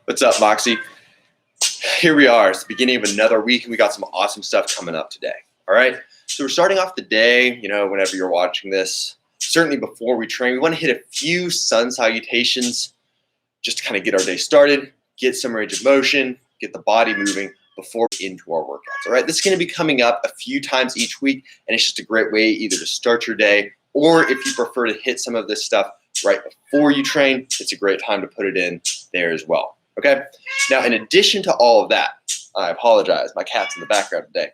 What's up, Moxie? Here we are. It's the beginning of another week, and we got some awesome stuff coming up today. All right. So we're starting off the day, whenever you're watching this, certainly before we train, we want to hit a few sun salutations just to kind of get our day started, get some range of motion, get the body moving before into our workouts. All right. This is going to be coming up a few times each week, and it's just a great way either to start your day, or if you prefer to hit some of this stuff right before you train, it's a great time to put it in there as well. Okay. Now, in addition to all of that, I apologize, my cat's in the background today.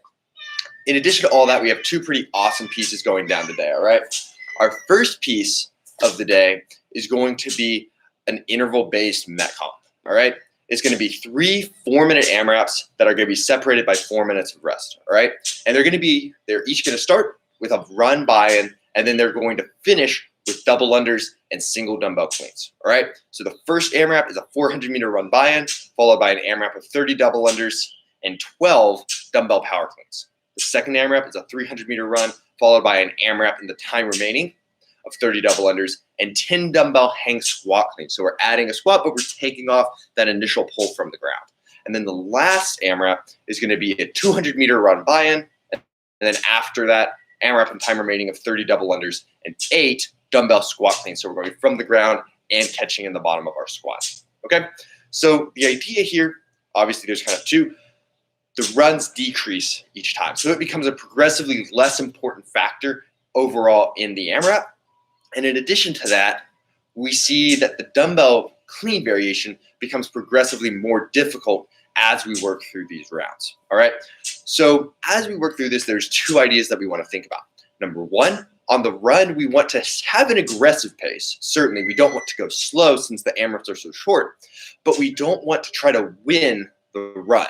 In addition to all that, we have two pretty awesome pieces going down today. All right. Our first piece of the day is going to be an interval-based Metcon. All right. It's going to be 3 4-minute AMRAPs that are going to be separated by 4 minutes of rest. All right. And they're each going to start with a run buy-in, and then they're going to finish with double unders and single dumbbell cleans. All right. So the first AMRAP is a 400-meter run buy-in, followed by an AMRAP of 30 double unders and 12 dumbbell power cleans. The second AMRAP is a 300-meter run, followed by an AMRAP in the time remaining of 30 double unders and 10 dumbbell hang squat cleans. So we're adding a squat, but we're taking off that initial pull from the ground. And then the last AMRAP is going to be a 200-meter run buy-in, and then after that, AMRAP in time remaining of 30 double unders and 8 dumbbell squat cleans. So we're going from the ground and catching in the bottom of our squat. Okay. So the idea here, obviously there's kind of two. The runs decrease each time. So it becomes a progressively less important factor overall in the AMRAP. And in addition to that, we see that the dumbbell clean variation becomes progressively more difficult as we work through these rounds. All right. So as we work through this, there's two ideas that we want to think about. Number one, on the run, we want to have an aggressive pace. Certainly, we don't want to go slow since the AMRAPs are so short, but we don't want to try to win the run.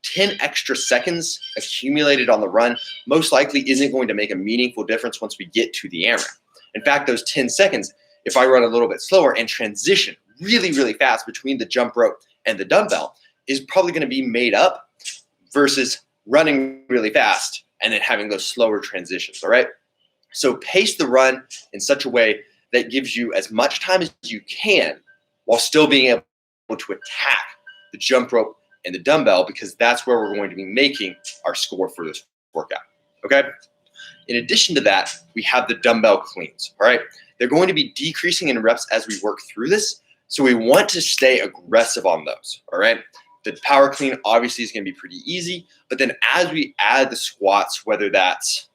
10 extra seconds accumulated on the run most likely isn't going to make a meaningful difference once we get to the AMRAP. In fact, those 10 seconds, if I run a little bit slower and transition really, really fast between the jump rope and the dumbbell, is probably going to be made up versus running really fast and then having those slower transitions. All right. So pace the run in such a way that gives you as much time as you can while still being able to attack the jump rope and the dumbbell, because that's where we're going to be making our score for this workout. Okay. In addition to that, we have the dumbbell cleans. All right. They're going to be decreasing in reps as we work through this. So we want to stay aggressive on those. All right. The power clean obviously is going to be pretty easy, but then as we add the squats, whether that's,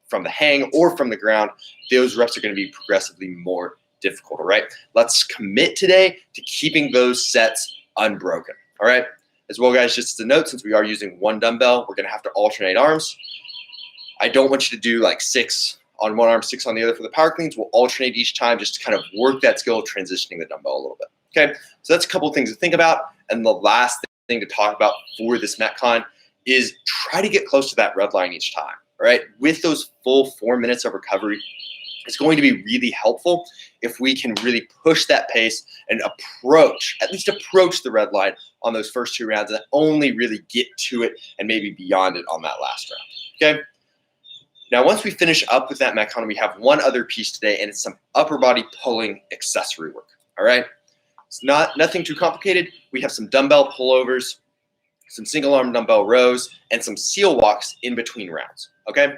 from the hang or from the ground, those reps are going to be progressively more difficult. All right. Let's commit today to keeping those sets unbroken. All right. As well, guys, just as a note, since we are using one dumbbell, we're going to have to alternate arms. I don't want you to do like 6 on one arm, 6 on the other for the power cleans. We'll alternate each time just to kind of work that skill of transitioning the dumbbell a little bit. Okay. So that's a couple of things to think about. And the last thing to talk about for this Metcon is try to get close to that red line each time. All right. With those full 4 minutes of recovery, it's going to be really helpful if we can really push that pace and at least approach the red line on those first 2 rounds, and only really get to it and maybe beyond it on that last round. Okay. Now, once we finish up with that Metcon, we have one other piece today, and it's some upper body pulling accessory work. All right. It's nothing too complicated. We have some dumbbell pullovers, some single arm dumbbell rows, and some seal walks in between rounds. Okay.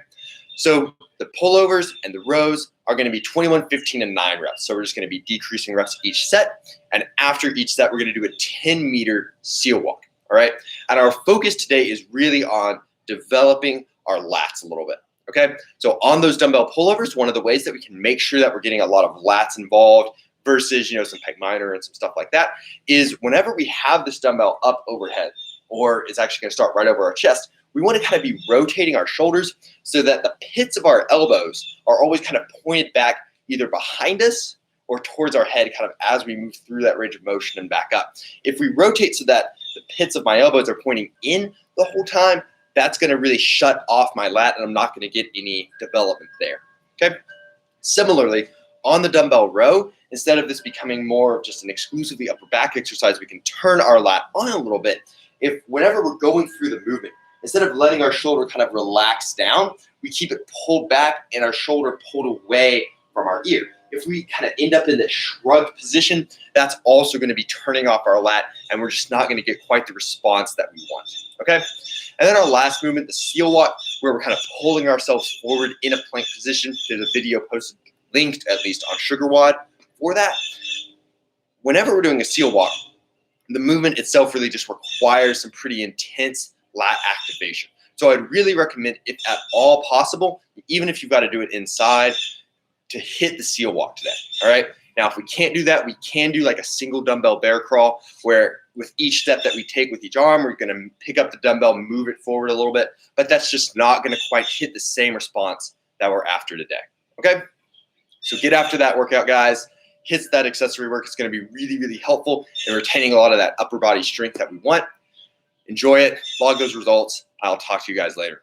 So the pullovers and the rows are going to be 21, 15, and 9 reps. So we're just going to be decreasing reps each set. And after each set, we're going to do a 10-meter seal walk. All right. And our focus today is really on developing our lats a little bit. Okay. So on those dumbbell pullovers, one of the ways that we can make sure that we're getting a lot of lats involved versus, some pec minor and some stuff like that is whenever we have this dumbbell up overhead, or it's actually going to start right over our chest, we want to kind of be rotating our shoulders so that the pits of our elbows are always kind of pointed back either behind us or towards our head kind of as we move through that range of motion and back up. If we rotate so that the pits of my elbows are pointing in the whole time, that's going to really shut off my lat and I'm not going to get any development there. Okay. Similarly, on the dumbbell row, instead of this becoming more of just an exclusively upper back exercise, we can turn our lat on a little bit. If whenever we're going through the movement, instead of letting our shoulder kind of relax down, we keep it pulled back and our shoulder pulled away from our ear. if we kind of end up in the shrug position, that's also going to be turning off our lat, and we're just not going to get quite the response that we want, okay? And then our last movement, the seal walk, where we're kind of pulling ourselves forward in a plank position. There's a video posted, linked at least, on HomeWOD for that. Whenever we're doing a seal walk, the movement itself really just requires some pretty intense lat activation. So I'd really recommend, if at all possible, even if you've got to do it inside, to hit the seal walk today, all right? Now, if we can't do that, we can do like a single dumbbell bear crawl, where with each step that we take with each arm, we're going to pick up the dumbbell, move it forward a little bit, but that's just not going to quite hit the same response that we're after today, okay? So get after that workout, guys. Hit that accessory work. It's going to be really, really helpful in retaining a lot of that upper body strength that we want. Enjoy it. Log those results. I'll talk to you guys later.